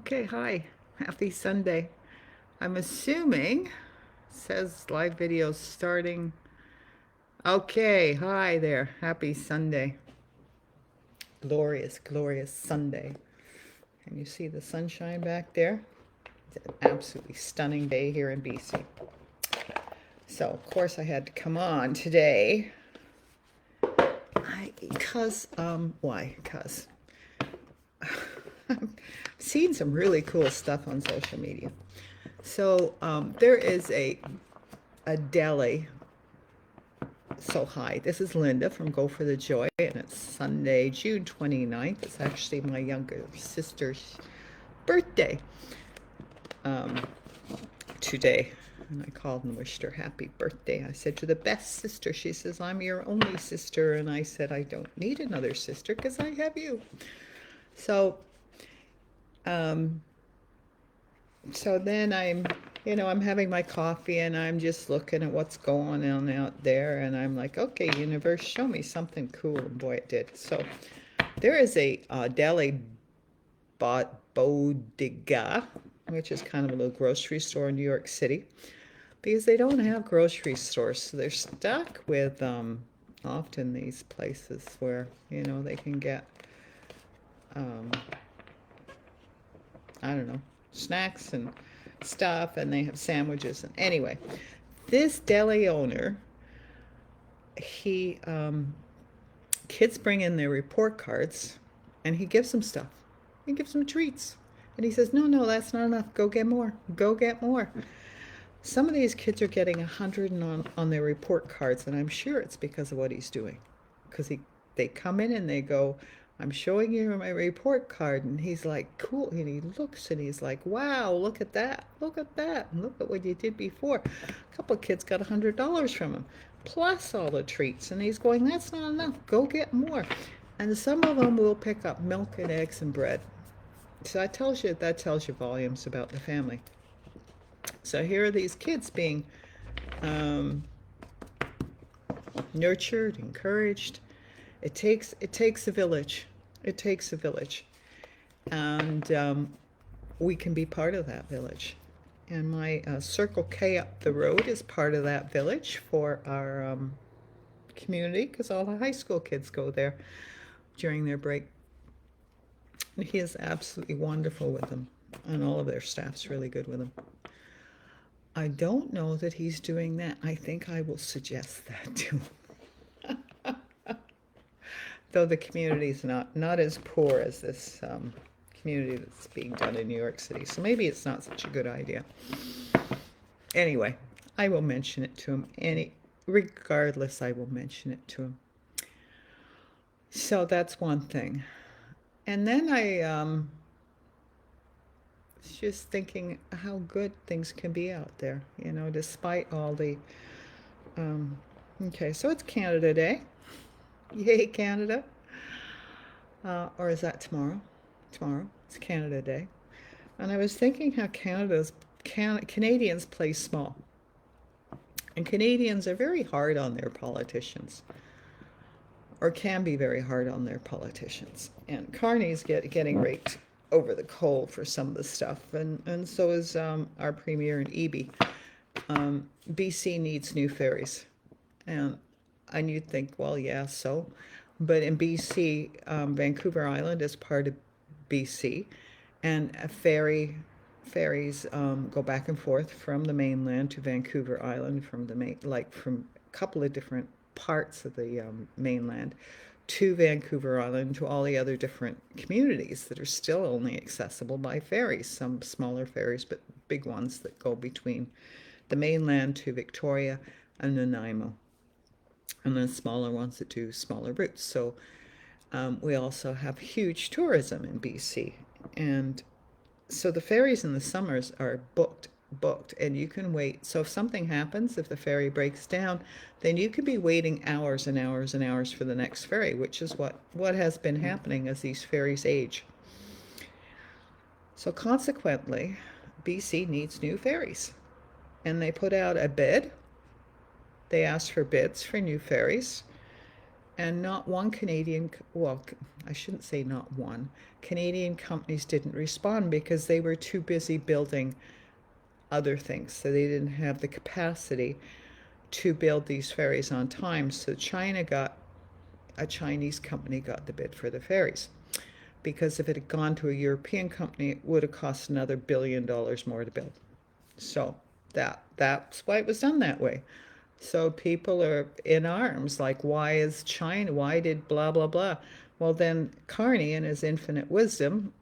Okay, hi. Happy Sunday. I'm assuming it says live video starting. Okay, hi there. Happy Sunday. Glorious, glorious Sunday. Can you see the sunshine back there? It's an absolutely stunning day here in BC. So, of course, I had to come on today. Why? Because I've seen some really cool stuff on social media. So, there is a deli. So hi, this is Linda from Go for the Joy, and it's Sunday, June 29th. It's actually my younger sister's birthday today. And I called and wished her happy birthday. I said, "You're the best sister." She says, "I'm your only sister." And I said, "I don't need another sister because I have you." So, um, so then I'm having my coffee and I'm just looking at what's going on out there. And I'm like, okay, universe, show me something cool. And boy, it did. So there is a deli bodega, which is kind of a little grocery store in New York City, because they don't have grocery stores. So they're stuck with often these places where, they can get, um, I don't know, snacks and stuff, and they have sandwiches. And anyway, this deli owner, he kids bring in their report cards, and he gives them stuff. He gives them treats, and he says, "No, no, that's not enough. Go get more. Go get more." Some of these kids are getting 100 on their report cards, and I'm sure it's because of what he's doing, because they come in and they go, "I'm showing you my report card," and he's like, "Cool," and he looks and he's like, "Wow, look at that, and look at what you did before." A couple of kids got $100 from him, plus all the treats, and he's going, "That's not enough, go get more." And some of them will pick up milk and eggs and bread. So that tells you volumes about the family. So here are these kids being um, nurtured, encouraged. It takes a village. It takes a village, and we can be part of that village. And my Circle K up the road is part of that village for our community, because all the high school kids go there during their break. And he is absolutely wonderful with them, and all of their staff's really good with them. I don't know that he's doing that. I think I will suggest that to him. Though the community's not as poor as this community that's being done in New York City. So maybe it's not such a good idea. Anyway, I will mention it to him. Regardless, I will mention it to him. So that's one thing. And then I was just thinking how good things can be out there, despite all the. Okay, so it's Canada Day. Yay, Canada. Or is that tomorrow? Tomorrow. It's Canada Day. And I was thinking how Canadians play small. And Canadians are very hard on their politicians, or can be very hard on their politicians. And Carney's getting raked over the coal for some of the stuff, and so is our premier in Eby. BC needs new ferries, and you'd think, well, yeah, so, but in BC, Vancouver Island is part of BC, and ferries go back and forth from the mainland to Vancouver Island, from a couple of different parts of the mainland to Vancouver Island, to all the other different communities that are still only accessible by ferries. Some smaller ferries, but big ones that go between the mainland to Victoria and Nanaimo, and then smaller ones that do smaller routes. So we also have huge tourism in BC, and so the ferries in the summers are booked, and you can wait. So if something happens, if the ferry breaks down, then you could be waiting hours and hours and hours for the next ferry, which is what has been happening as these ferries age. So consequently, BC needs new ferries, and they put out a bid. They asked for bids for new ferries, And not one Canadian, well, I shouldn't say not one, Canadian companies didn't respond because they were too busy building other things. So they didn't have the capacity to build these ferries on time. So a Chinese company got the bid for the ferries. Because if it had gone to a European company, it would have cost another $1 billion more to build. So that's why it was done that way. So people are in arms, like, why is China, why did blah, blah, blah? Well, then Carney, in his infinite wisdom,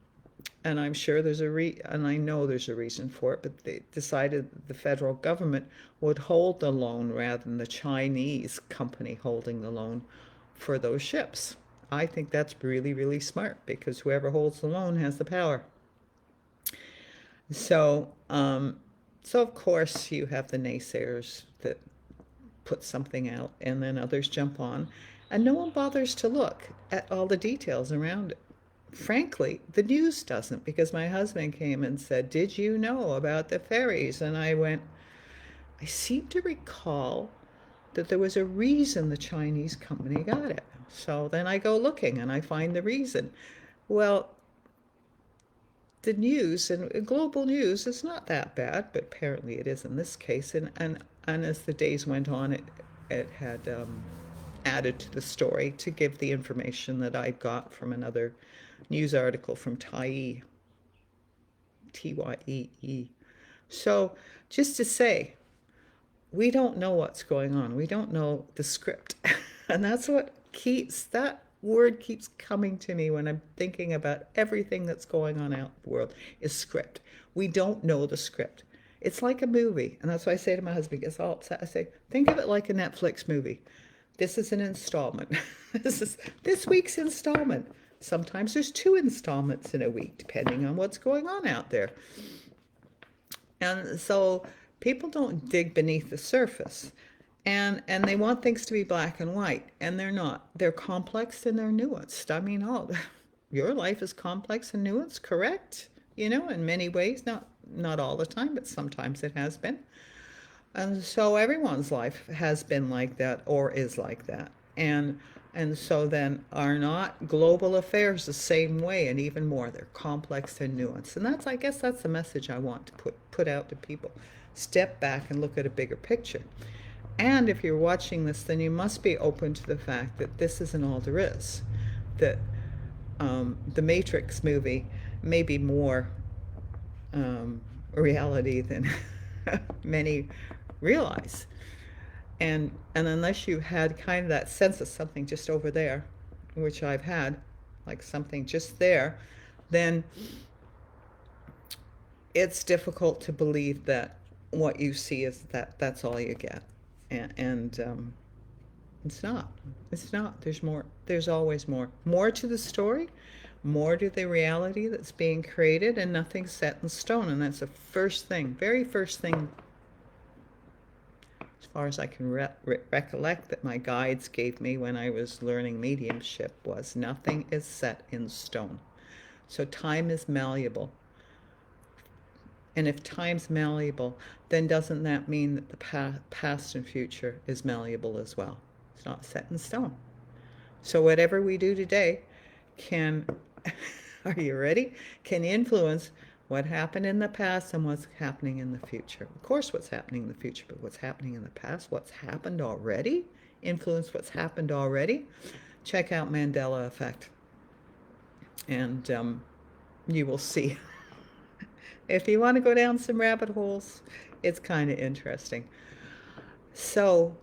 and I'm sure and I know there's a reason for it, but they decided that the federal government would hold the loan rather than the Chinese company holding the loan for those ships. I think that's really, really smart because whoever holds the loan has the power. So, so of course you have the naysayers that put something out and then others jump on, and no one bothers to look at all the details around it. Frankly, the news doesn't, because my husband came and said, "Did you know about the ferries?" And I went, "I seem to recall that there was a reason the Chinese company got it." So then I go looking and I find the reason. Well, the news and global news is not that bad, but apparently it is in this case. And as the days went on, it had added to the story to give the information that I got from another news article from Tyee, Tyee. So just to say, we don't know what's going on. We don't know the script. And that's what keeps, that word keeps coming to me when I'm thinking about everything that's going on out in the world is script. We don't know the script. It's like a movie. And that's why I say to my husband, he gets all upset. I say, think of it like a Netflix movie. This is an installment. This is this week's installment. Sometimes there's 2 installments in a week, depending on what's going on out there. And so people don't dig beneath the surface. And they want things to be black and white, and they're not. They're complex and they're nuanced. I mean, your life is complex and nuanced, correct? You know, in many ways, not all the time, but sometimes it has been. And so everyone's life has been like that or is like that. And so then are not global affairs the same way, and even more, they're complex and nuanced. And I guess that's the message I want to put out to people. Step back and look at a bigger picture. And if you're watching this, then you must be open to the fact that this isn't all there is. That the Matrix movie may be more reality than many realize. And unless you had kind of that sense of something just over there, which I've had, like something just there, then it's difficult to believe that what you see is that's all you get. And it's not. It's not. There's more. There's always more. More to the story, more to the reality that's being created, and nothing's set in stone. And that's the first thing, very first thing, as far as I can recollect, that my guides gave me when I was learning mediumship, was nothing is set in stone. So time is malleable. And if time's malleable, then doesn't that mean that the past and future is malleable as well? It's not set in stone. So whatever we do today can, are you ready? Can influence what happened in the past and what's happening in the future. Of course, what's happening in the future, but what's happening in the past, what's happened already, influence what's happened already. Check out Mandela Effect, and you will see. If you want to go down some rabbit holes, it's kind of interesting. So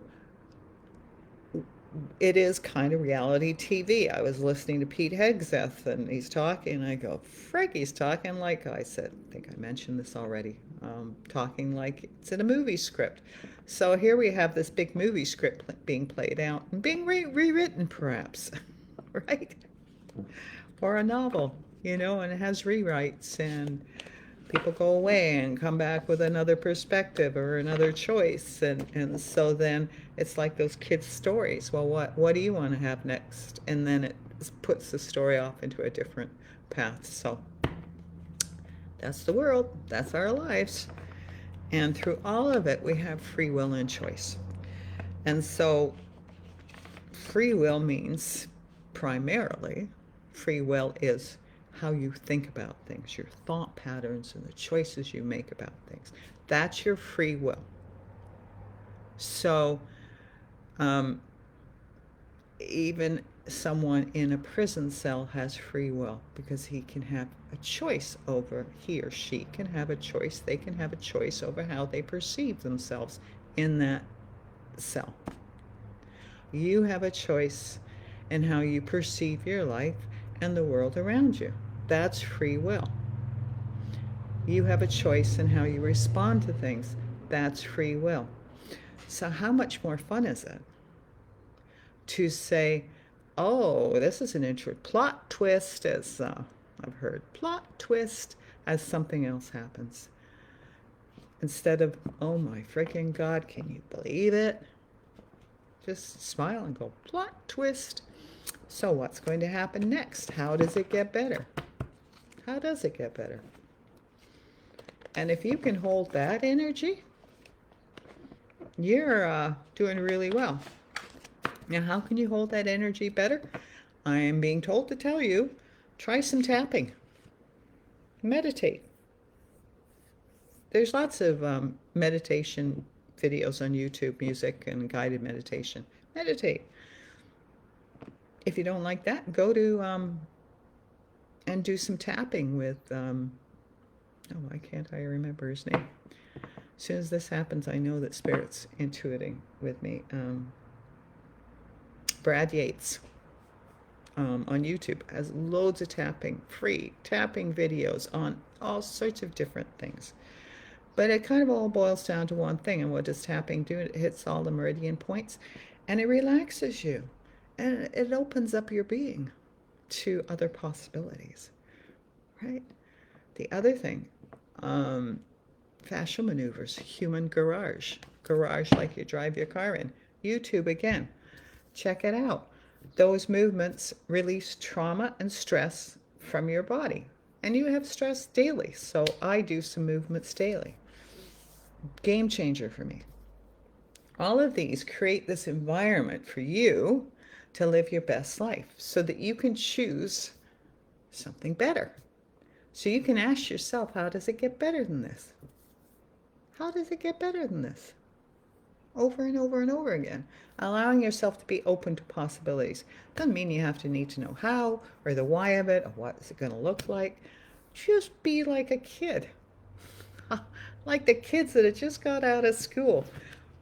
it is kind of reality TV. I was listening to Pete Hegseeth, and he's talking, and I go, frick, he's talking like, I think I mentioned this already, talking like it's in a movie script. So here we have this big movie script being played out and being rewritten, perhaps, right? Or a novel, and it has rewrites, and people go away and come back with another perspective or another choice, and so then it's like those kids' stories. Well, what do you want to have next? And then it puts the story off into a different path. So that's the world. That's our lives. And through all of it, we have free will and choice. And so Free will means primarily, free will is how you think about things, your thought patterns and the choices you make about things. That's your free will. So, um, even someone in a prison cell has free will because he can have a choice over, he or she can have a choice, they can have a choice over how they perceive themselves in that cell. You have a choice in how you perceive your life and the world around you. That's free will. You have a choice in how you respond to things. That's free will. So how much more fun is it to say, oh, this is an interesting plot twist, as I've heard, plot twist, as something else happens. Instead of, oh my freaking God, can you believe it? Just smile and go, plot twist. So what's going to happen next? How does it get better? How does it get better? And if you can hold that energy, you're doing really well. Now, how can you hold that energy better? I am being told to tell you, try some tapping. Meditate. There's lots of meditation videos on YouTube, music and guided meditation. Meditate. If you don't like that, go to and do some tapping with, oh, why can't I remember his name? As soon as this happens, I know that Spirit's intuiting with me. Brad Yates on YouTube has loads of tapping, free tapping videos on all sorts of different things. But it kind of all boils down to one thing. And what does tapping do? It hits all the meridian points and it relaxes you. And it opens up your being to other possibilities, right? The other thing, fascial maneuvers, human garage like you drive your car in. YouTube again. Check it out. Those movements release trauma and stress from your body. And you have stress daily. So I do some movements daily. Game changer for me. All of these create this environment for you to live your best life so that you can choose something better. So you can ask yourself, how does it get better than this? How does it get better than this? Over and over and over again. Allowing yourself to be open to possibilities. Doesn't mean you have to need to know how or the why of it or what is it going to look like. Just be like a kid. Like the kids that had just got out of school.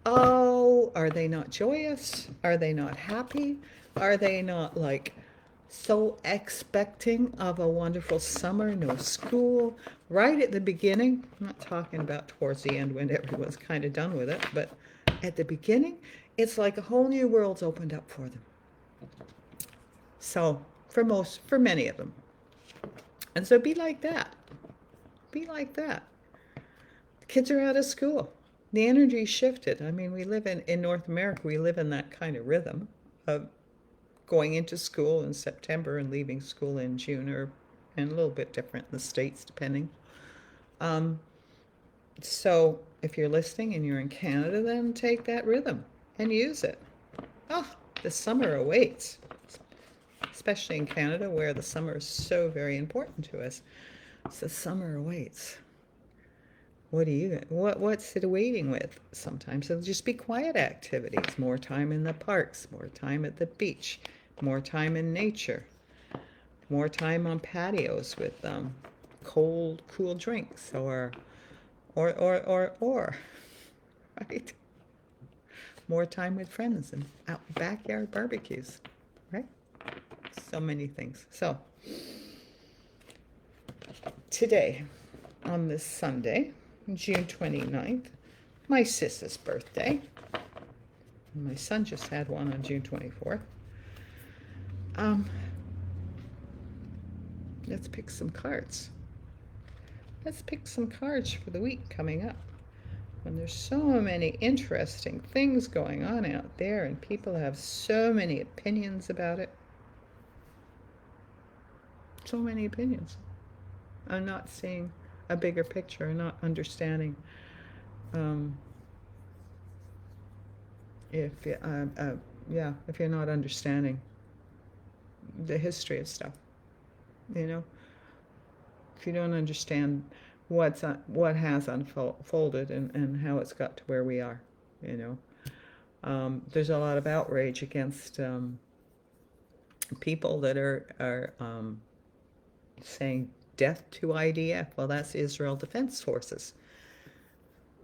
Oh, are they not joyous? Are they not happy? Are they not like so expecting of a wonderful summer, no school? Right at the beginning, I'm not talking about towards the end when everyone's kind of done with it, but at the beginning, it's like a whole new world's opened up for them. So for many of them. And so be like that. Be like that. The kids are out of school. The energy shifted. I mean, we live in North America, we live in that kind of rhythm of going into school in September and leaving school in June, and a little bit different in the States, depending. So if you're listening and you're in Canada, then take that rhythm and use it. Oh, the summer awaits, especially in Canada where the summer is so very important to us. So summer awaits. What's it waiting with? Sometimes it'll just be quiet activities, more time in the parks, more time at the beach, more time in nature, more time on patios with cold, cool drinks or, right? More time with friends and out backyard barbecues, right? So many things. So today, on this Sunday, June 29th, my sis's birthday. My son just had one on June 24th. Let's pick some cards. Let's pick some cards for the week coming up. When there's so many interesting things going on out there and people have so many opinions about it. So many opinions. I'm not seeing a bigger picture and not understanding if Yeah, if you're not understanding the history of stuff, you know, if you don't understand what has unfolded and how it's got to where we are, you know. There's a lot of outrage against people that are saying death to IDF. Well, that's Israel Defense Forces.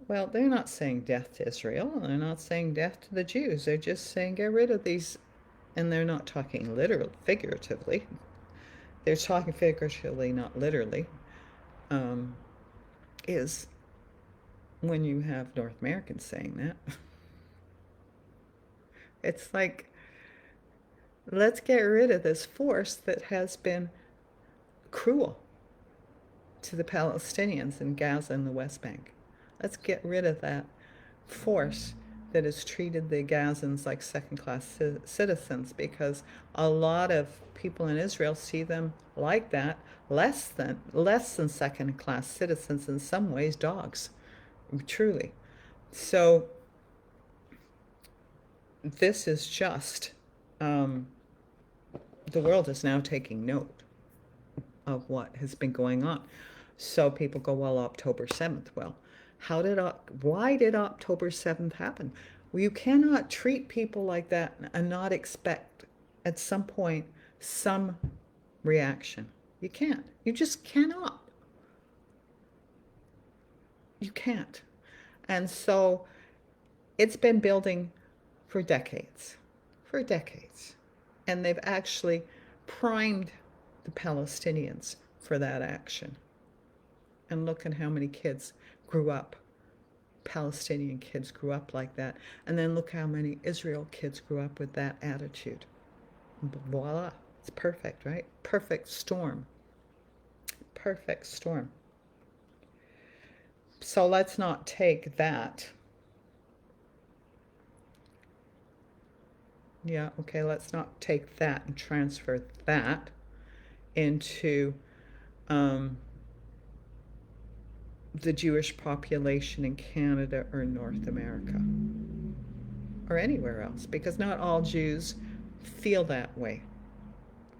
Well, they're not saying death to Israel. They're not saying death to the Jews. They're just saying get rid of these. And they're not talking literally, figuratively. They're talking figuratively, not literally. Is when you have North Americans saying that. It's like, let's get rid of this force that has been cruel to the Palestinians in Gaza and the West Bank. Let's get rid of that force that has treated the Gazans like second-class citizens, because a lot of people in Israel see them like that, less than second-class citizens, in some ways dogs, truly. So this is just the world is now taking note of what has been going on. So people go, well, October 7th. Well, why did October 7th happen? Well, you cannot treat people like that and not expect at some point some reaction. You can't. You just cannot. You can't. And so it's been building for decades. For decades. And they've actually primed the Palestinians for that action. And look at how many kids grew up. Palestinian kids grew up like that. And then look how many Israel kids grew up with that attitude. Voila. It's perfect, right? Perfect storm. Perfect storm. So let's not take that. Yeah, okay, let's not take that and transfer that into the Jewish population in Canada or North America or anywhere else, because not all Jews feel that way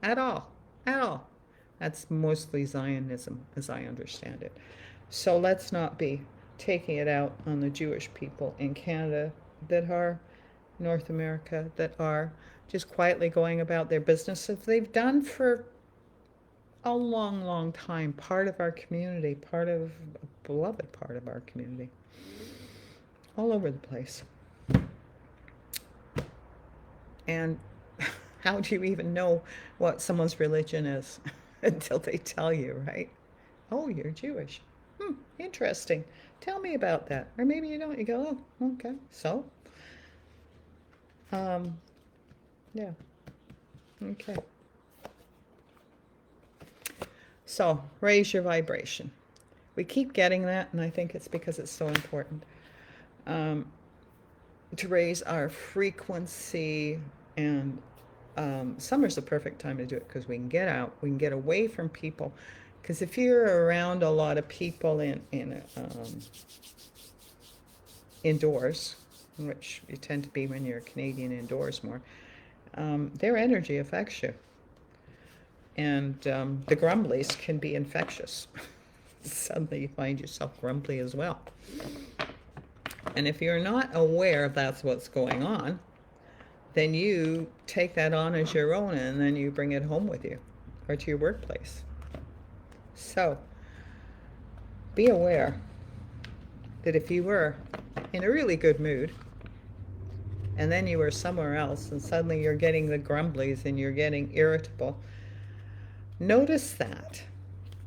at all. At all. That's mostly Zionism, as I understand it. So let's not be taking it out on the Jewish people in Canada that are North America, that are just quietly going about their business as they've done for a long, long time. Part of our community, a beloved part of our community, all over the place. And how do you even know what someone's religion is until they tell you, right? Oh, you're Jewish. Interesting. Tell me about that. Or maybe you don't. You go, oh, okay. So, yeah. Okay. So, raise your vibration. We keep getting that, and I think it's because it's so important to raise our frequency. And summer's the perfect time to do it because we can get out, we can get away from people. Because if you're around a lot of people indoors, which you tend to be when you're Canadian indoors more, their energy affects you. And the Grumblies can be infectious. Suddenly you find yourself grumpy as well. And if you're not aware that's what's going on, then you take that on as your own, and then you bring it home with you or to your workplace. So be aware that if you were in a really good mood and then you were somewhere else and suddenly you're getting the grumblies and you're getting irritable, notice that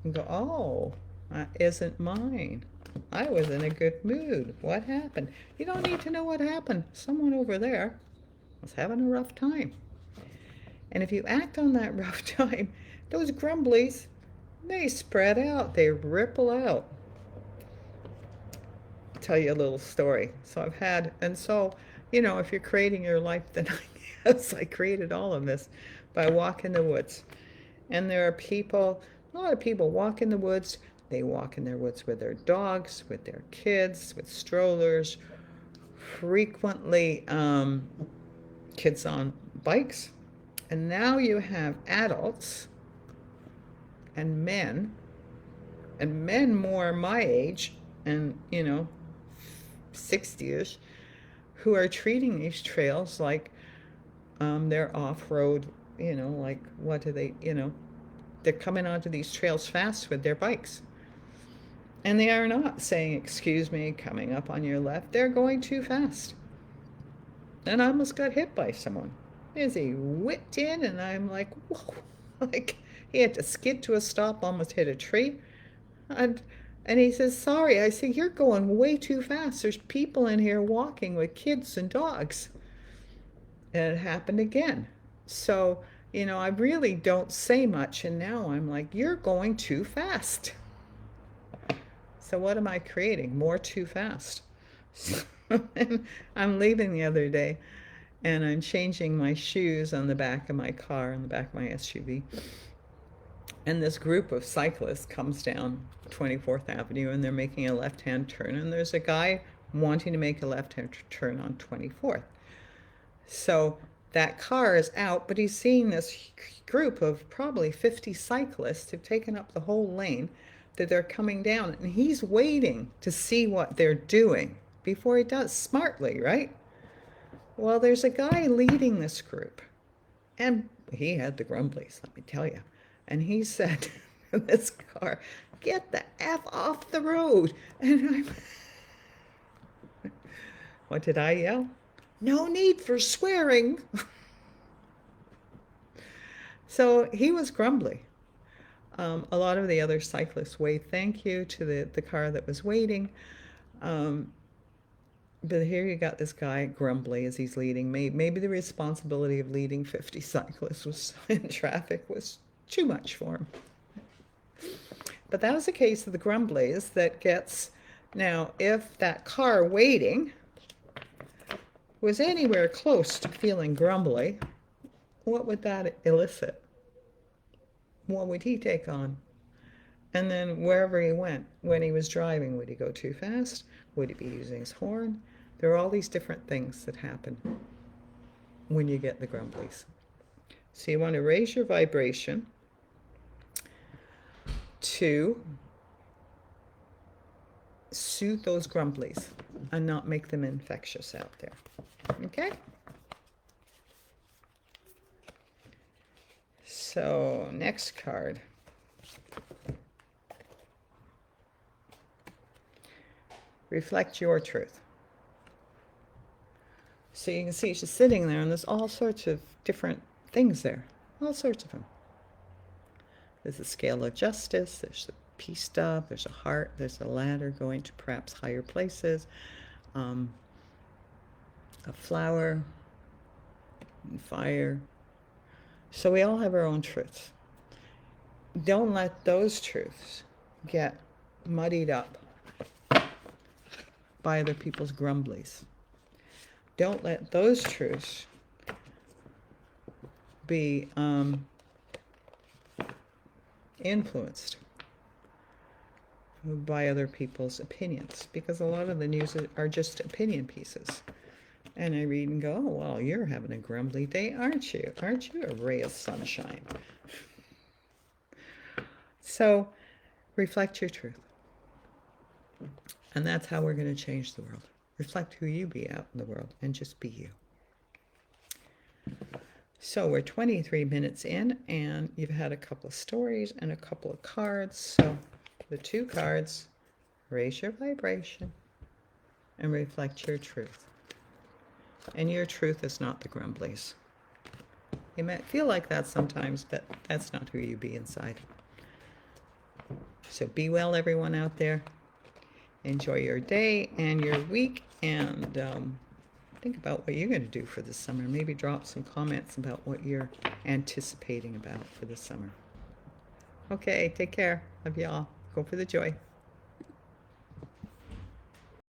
and go, oh, that isn't mine. I was in a good mood. What happened? You don't need to know what happened. Someone over there was having a rough time. And if you act on that rough time, those grumblies, they spread out. They ripple out. I'll tell you a little story. So I've had, and so, you know, if you're creating your life, then I guess I created all of this by walking the woods. And there are people, a lot of people walk in the woods. They walk in their woods with their dogs, with their kids, with strollers, frequently kids on bikes. And now you have adults and men more my age and, 60ish, who are treating these trails like they're off-road, like what do they, they're coming onto these trails fast with their bikes. And they are not saying, excuse me, coming up on your left. They're going too fast. And I almost got hit by someone as he whipped in, and I'm like, whoa. Like, he had to skid to a stop, almost hit a tree. And, and he says, sorry. I said, you're going way too fast. There's people in here walking with kids and dogs. And it happened again. So, I really don't say much. And now I'm like, you're going too fast. So what am I creating? More too fast. And I'm leaving the other day, and I'm changing my shoes on the back of my car, on the back of my SUV. And this group of cyclists comes down 24th Avenue, and they're making a left-hand turn. And there's a guy wanting to make a left-hand turn on 24th. So that car is out, but he's seeing this group of probably 50 cyclists who've taken up the whole lane, that they're coming down, and he's waiting to see what they're doing before he does, smartly, right? Well, there's a guy leading this group, and he had the Grumblies, let me tell you. And he said to this car, get the F off the road. And what did I yell? No need for swearing. So he was grumbly. A lot of the other cyclists waved thank you to the car that was waiting. But here you got this guy grumbly as he's leading. Maybe the responsibility of leading 50 cyclists in traffic was too much for him. But that was the case of the Grumblies that gets... Now, if that car waiting was anywhere close to feeling grumbly, what would that elicit? What would he take on? And then wherever he went, when he was driving, would he go too fast? Would he be using his horn? There are all these different things that happen when you get the Grumblies. So you want to raise your vibration to soothe those Grumblies and not make them infectious out there. Okay? So, next card. Reflect your truth. So you can see she's sitting there, and there's all sorts of different things there. All sorts of them. There's a scale of justice, there's the peace stuff, there's a heart, there's a ladder going to perhaps higher places, a flower, and fire. So we all have our own truths. Don't let those truths get muddied up by other people's Grumblies. Don't let those truths be influenced by other people's opinions, because a lot of the news are just opinion pieces. And I read and go, oh, well, you're having a grumbly day, aren't you? Aren't you a ray of sunshine? So reflect your truth. And that's how we're going to change the world. Reflect who you be out in the world and just be you. So we're 23 minutes in, and you've had a couple of stories and a couple of cards. So the two cards, raise your vibration and reflect your truth. And your truth is not the Grumblies. You might feel like that sometimes, but that's not who you be inside. So be well, everyone out there. Enjoy your day and your week, and think about what you're going to do for the summer. Maybe drop some comments about what you're anticipating about for the summer. Okay, take care. Love y'all. Go for the joy.